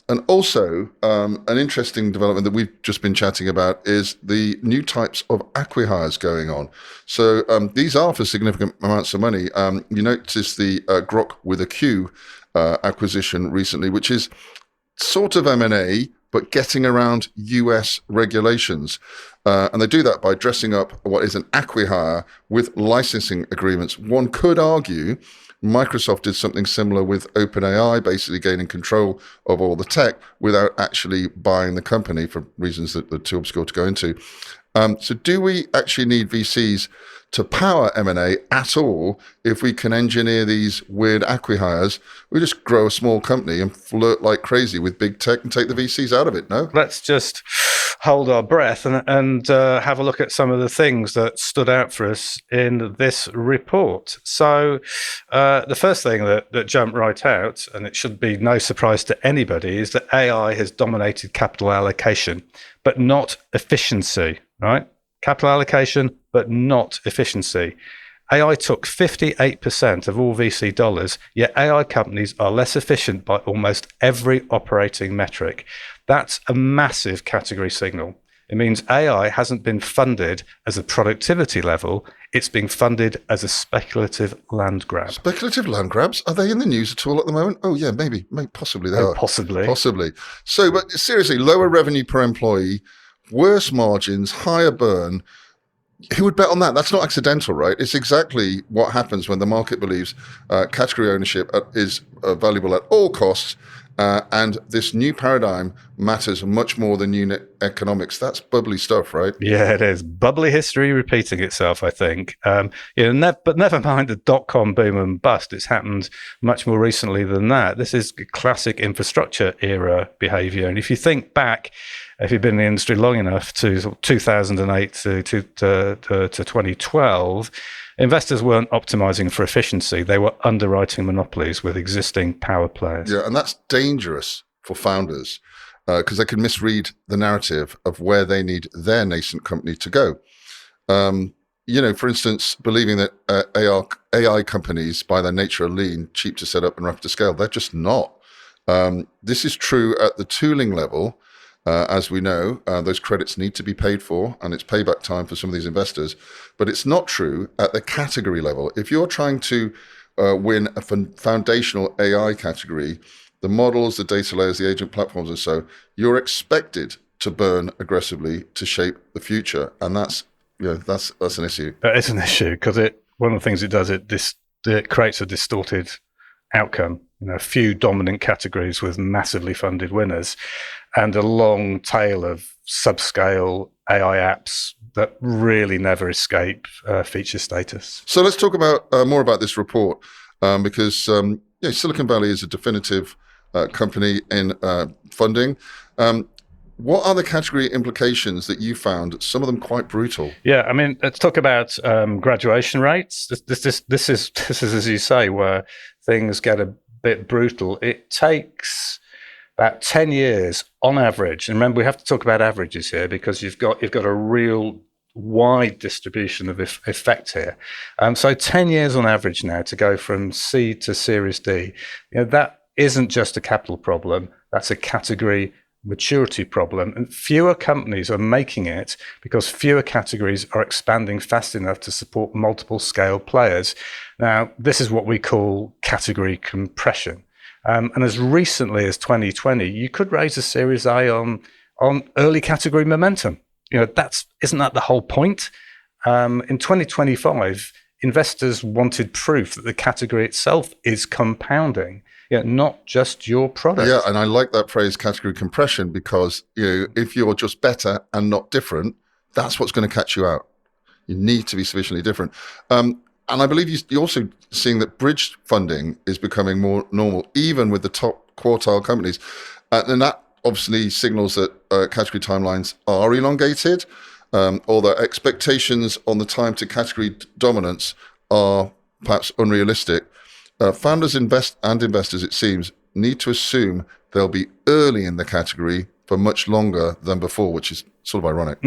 And also, an interesting development that we've just been chatting about is the new types of acqui-hires going on. So these are for significant amounts of money. You notice the Grok with a Q acquisition recently, which is sort of M&A, but getting around US regulations. And they do that by dressing up what is an acqui-hire with licensing agreements. One could argue Microsoft did something similar with OpenAI, basically gaining control of all the tech without actually buying the company for reasons that are too obscure to go into. So do we actually need VCs to power M&A at all if we can engineer these weird acqui-hires? We just grow a small company and flirt like crazy with big tech and take the VCs out of it, no? Let's just hold our breath and have a look at some of the things that stood out for us in this report. So the first thing that jumped right out, and it should be no surprise to anybody, is that AI has dominated capital allocation, but not efficiency, right? Capital allocation, but not efficiency. AI took 58% of all VC dollars, yet AI companies are less efficient by almost every operating metric. That's a massive category signal. It means AI hasn't been funded as a productivity level, it's being funded as a speculative land grab. Speculative land grabs? Are they in the news at all at the moment? Oh, yeah, maybe possibly they are. Possibly. So, but seriously, lower revenue per employee, worse margins, higher burn. Who would bet on that? That's not accidental, right? It's exactly what happens when the market believes category ownership is valuable at all costs, and this new paradigm matters much more than unit economics. That's bubbly stuff, right? Yeah, it is. Bubbly history repeating itself, I think. But never mind the dot-com boom and bust. It's happened much more recently than that. This is classic infrastructure era behavior. And if you think back, if you've been in the industry long enough, to 2008 to 2012, investors weren't optimizing for efficiency. They were underwriting monopolies with existing power players. Yeah, and that's dangerous for founders because they can misread the narrative of where they need their nascent company to go. For instance, believing that AI companies, by their nature, are lean, cheap to set up and rapid to scale. They're just not. This is true at the tooling level. As we know, those credits need to be paid for, and it's payback time for some of these investors. But it's not true at the category level. If you're trying to win a foundational AI category, the models, the data layers, the agent platforms, and so you're expected to burn aggressively to shape the future, and that's an issue. That is an issue because one of the things it does, it creates a distorted outcome. A few dominant categories with massively funded winners, and a long tail of subscale AI apps that really never escape feature status. So let's talk about more about this report because Silicon Valley is a definitive company in funding. What are the category implications that you found? Some of them quite brutal. Yeah, I mean, let's talk about graduation rates. This is as you say, where things get a bit brutal. It takes about 10 years on average. And remember, we have to talk about averages here because you've got a real wide distribution of effect here. So 10 years on average now to go from C to Series D. That isn't just a capital problem. That's a category maturity problem, and fewer companies are making it because fewer categories are expanding fast enough to support multiple scale players. Now, this is what we call category compression. And as recently as 2020, you could raise a Series A on early category momentum. Isn't that the whole point? In 2025, investors wanted proof that the category itself is compounding. Not just your product. Yeah, and I like that phrase, category compression, because if you're just better and not different, that's what's going to catch you out. You need to be sufficiently different. And I believe you're also seeing that bridge funding is becoming more normal, even with the top quartile companies. And that obviously signals that category timelines are elongated, or that expectations on the time to category dominance are perhaps unrealistic. Founders and investors, it seems, need to assume they'll be early in the category for much longer than before, which is sort of ironic.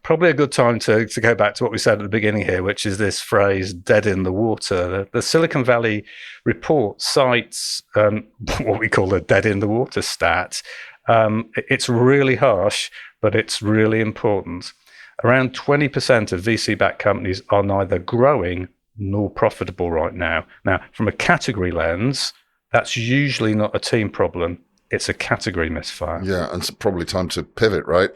Probably a good time to go back to what we said at the beginning here, which is this phrase, dead in the water. The Silicon Valley report cites what we call the dead in the water stat. It's really harsh, but it's really important. Around 20% of VC-backed companies are neither growing nor profitable right now. Now, from a category lens, that's usually not a team problem. It's a category misfire. Yeah, and it's probably time to pivot, right?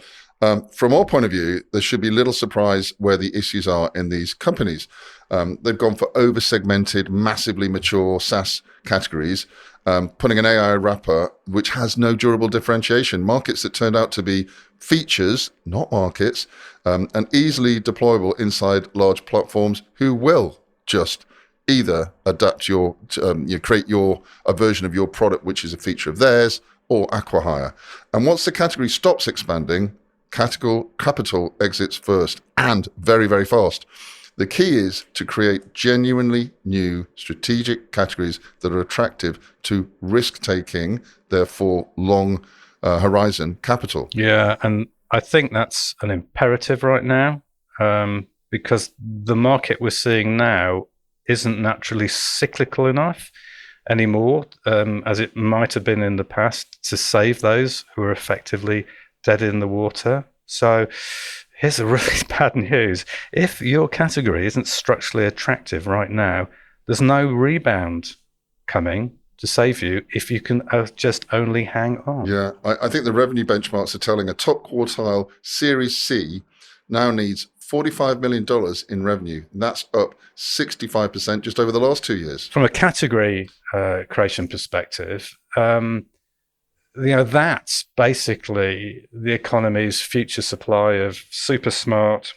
From our point of view, there should be little surprise where the issues are in these companies. They've gone for over-segmented, massively mature SaaS categories, putting an AI wrapper which has no durable differentiation. Markets that turned out to be features, not markets, and easily deployable inside large platforms who will just either adapt create a version of your product which is a feature of theirs, or acquihire. And once the category stops expanding, capital exits first, and very, very fast. The key is to create genuinely new strategic categories that are attractive to risk-taking, therefore long horizon capital. Yeah, and I think that's an imperative right now. Because the market we're seeing now isn't naturally cyclical enough anymore, as it might have been in the past, to save those who are effectively dead in the water. So here's the really bad news. If your category isn't structurally attractive right now, there's no rebound coming to save you if you can just only hang on. Yeah, I think the revenue benchmarks are telling a top quartile Series C now needs $45 million in revenue. That's up 65% just over the last 2 years. From a category creation perspective, that's basically the economy's future supply of super smart,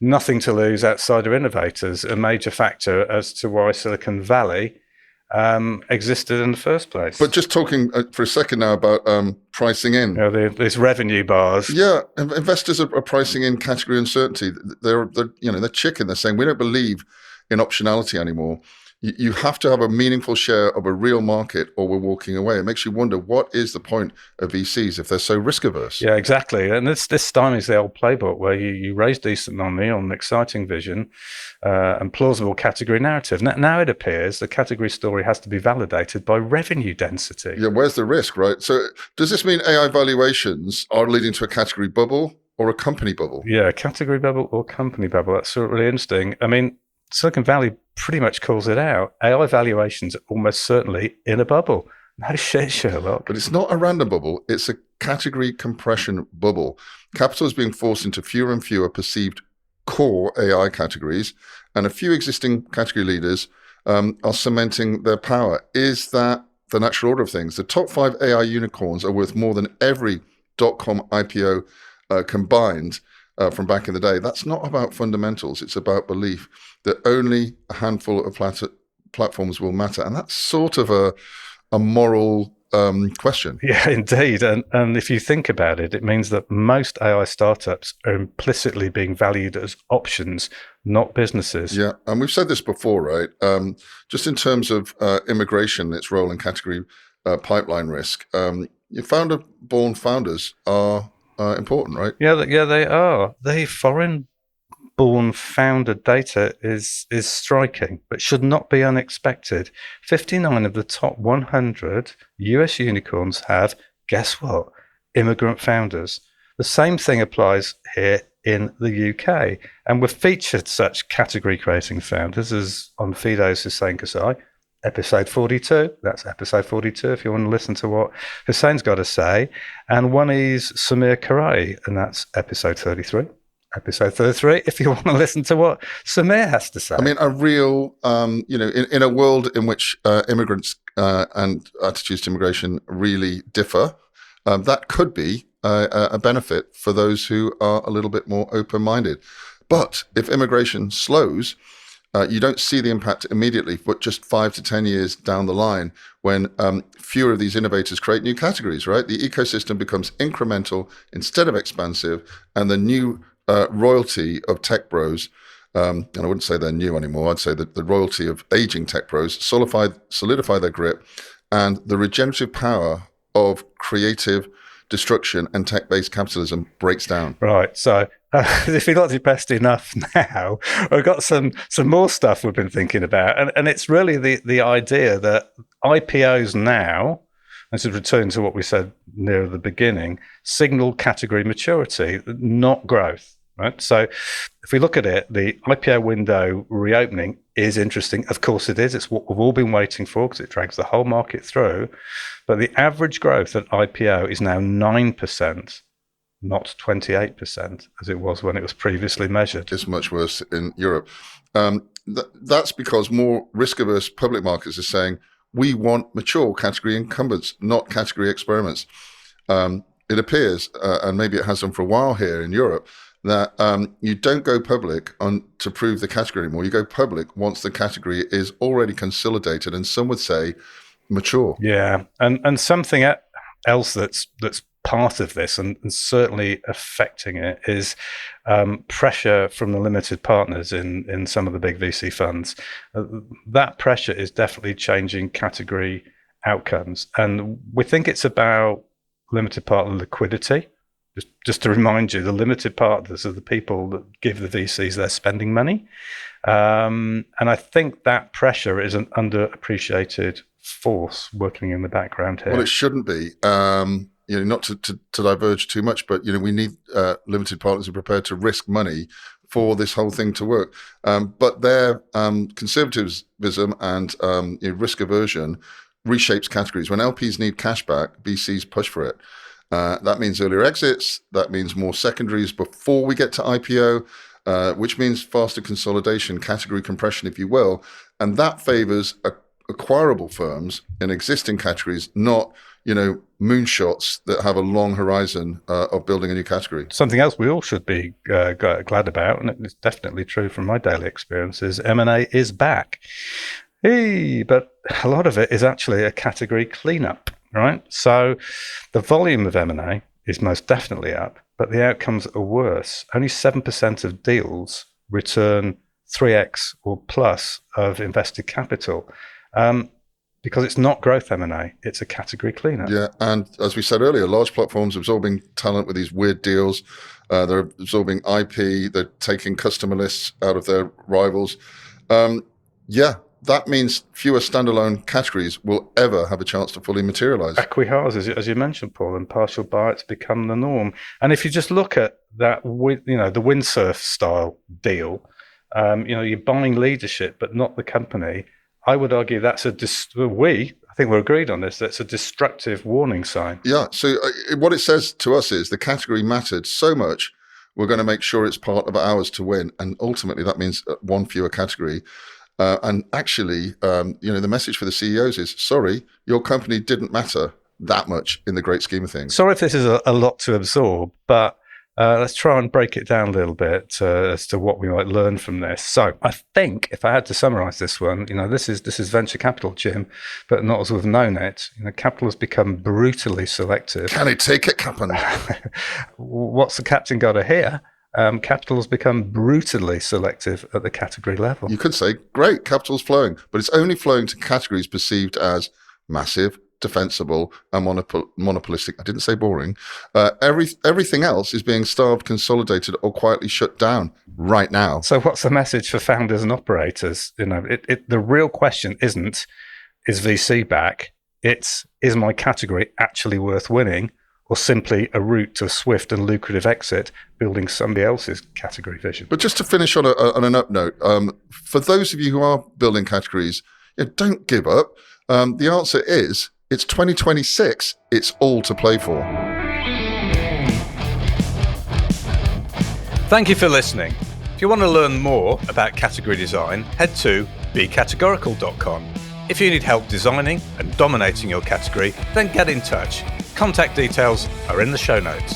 nothing to lose outsider innovators, a major factor as to why Silicon Valley existed in the first place. But just talking for a second now about pricing in. These revenue bars. Yeah, investors are pricing in category uncertainty. They're chicken. They're saying we don't believe in optionality anymore. You have to have a meaningful share of a real market or we're walking away. It makes you wonder, what is the point of VCs if they're so risk averse? Yeah, exactly. And this stymies the old playbook where you raise decent money on an exciting vision and plausible category narrative. Now it appears the category story has to be validated by revenue density. Yeah, where's the risk, right? So does this mean AI valuations are leading to a category bubble or a company bubble? Yeah, category bubble or company bubble. That's really interesting. I mean, Silicon Valley pretty much calls it out. AI valuations are almost certainly in a bubble. No shit, Sherlock. But it's not a random bubble. It's a category compression bubble. Capital is being forced into fewer and fewer perceived core AI categories, and a few existing category leaders are cementing their power. Is that the natural order of things? The top 5 AI unicorns are worth more than every .com IPO combined from back in the day. That's not about fundamentals. It's about belief that only a handful of platforms will matter. And that's sort of a moral question. Yeah, indeed. And if you think about it, it means that most AI startups are implicitly being valued as options, not businesses. Yeah, and we've said this before, right? Just in terms of immigration, its role in category pipeline risk, your founder-born founders are important, right? Yeah, they are. The foreign-born founder data is striking, but should not be unexpected. 59 of the top 100 US unicorns have, guess what, immigrant founders. The same thing applies here in the UK, and we've featured such category-creating founders as on Fido's Hussein Kasai, episode 42. That's episode 42 if you want to listen to what Hussein's got to say. And one is Samir Karai, and that's episode 33. Episode 33 if you want to listen to what Samir has to say. I mean, a real, in a world in which immigrants and attitudes to immigration really differ, that could be a benefit for those who are a little bit more open-minded. But if immigration slows, you don't see the impact immediately, but just 5 to 10 years down the line when fewer of these innovators create new categories, right? The ecosystem becomes incremental instead of expansive, and the new royalty of tech bros, and I wouldn't say they're new anymore, I'd say that the royalty of aging tech bros solidify their grip, and the regenerative power of creative destruction and tech-based capitalism breaks down. Right, so if you're not depressed enough now, we've got some more stuff we've been thinking about, and it's really the idea that IPOs now, and to return to what we said near the beginning, signal category maturity, not growth. Right. So if we look at it, the IPO window reopening is interesting. Of course it is. It's what we've all been waiting for because it drags the whole market through. But the average growth at IPO is now 9%, not 28%, as it was when it was previously measured. It's much worse in Europe. That's because more risk-averse public markets are saying, we want mature category incumbents, not category experiments. It appears, and maybe it has done for a while here in Europe, that you don't go public to prove the category anymore. You go public once the category is already consolidated, and some would say mature. Yeah, and something else that's part of this and certainly affecting it is pressure from the limited partners in some of the big VC funds. That pressure is definitely changing category outcomes, and we think it's about limited partner liquidity. Just to remind you, the limited partners are the people that give the VCs their spending money. And I think that pressure is an underappreciated force working in the background here. Well, it shouldn't be. Not to diverge too much, but we need limited partners who are prepared to risk money for this whole thing to work. But their conservatism and risk aversion reshapes categories. When LPs need cash back, VCs push for it. That means earlier exits. That means more secondaries before we get to IPO, which means faster consolidation, category compression, if you will. And that favors acquirable firms in existing categories, not moonshots that have a long horizon of building a new category. Something else we all should be glad about, and it's definitely true from my daily experience, is M&A is back. But a lot of it is actually a category cleanup. Right, so the volume of M&A is most definitely up, but the outcomes are worse. Only 7% of deals return 3x or plus of invested capital, because it's not growth M&A; it's a category cleanup. Yeah, and as we said earlier, large platforms absorbing talent with these weird deals. They're absorbing IP. They're taking customer lists out of their rivals. That means fewer standalone categories will ever have a chance to fully materialize. Acqui-hires, as you mentioned, Paul, and partial buy-outs become the norm. And if you just look at that, the windsurf style deal, You're buying leadership, but not the company. I would argue that's I think we're agreed on this, that's a destructive warning sign. Yeah. So what it says to us is the category mattered so much, we're going to make sure it's part of ours to win. And ultimately, that means one fewer category. And actually, the message for the CEOs is, sorry, your company didn't matter that much in the great scheme of things. Sorry if this is a lot to absorb, but let's try and break it down a little bit as to what we might learn from this. So I think if I had to summarize this one, this is venture capital, Jim, but not as we've known it. Capital has become brutally selective. Can it take it, Captain? What's the captain got to hear? Capital has become brutally selective at the category level. You could say, great, capital's flowing, but it's only flowing to categories perceived as massive, defensible, and monopolistic. I didn't say boring. Everything else is being starved, consolidated, or quietly shut down right now. So what's the message for founders and operators? The real question isn't, is VC back? It's, is my category actually worth winning, or simply a route to a swift and lucrative exit, building somebody else's category vision? But just to finish on an up note, for those of you who are building categories, don't give up. The answer is, it's 2026. It's all to play for. Thank you for listening. If you want to learn more about category design, head to becategorical.com. If you need help designing and dominating your category, then get in touch. Contact details are in the show notes.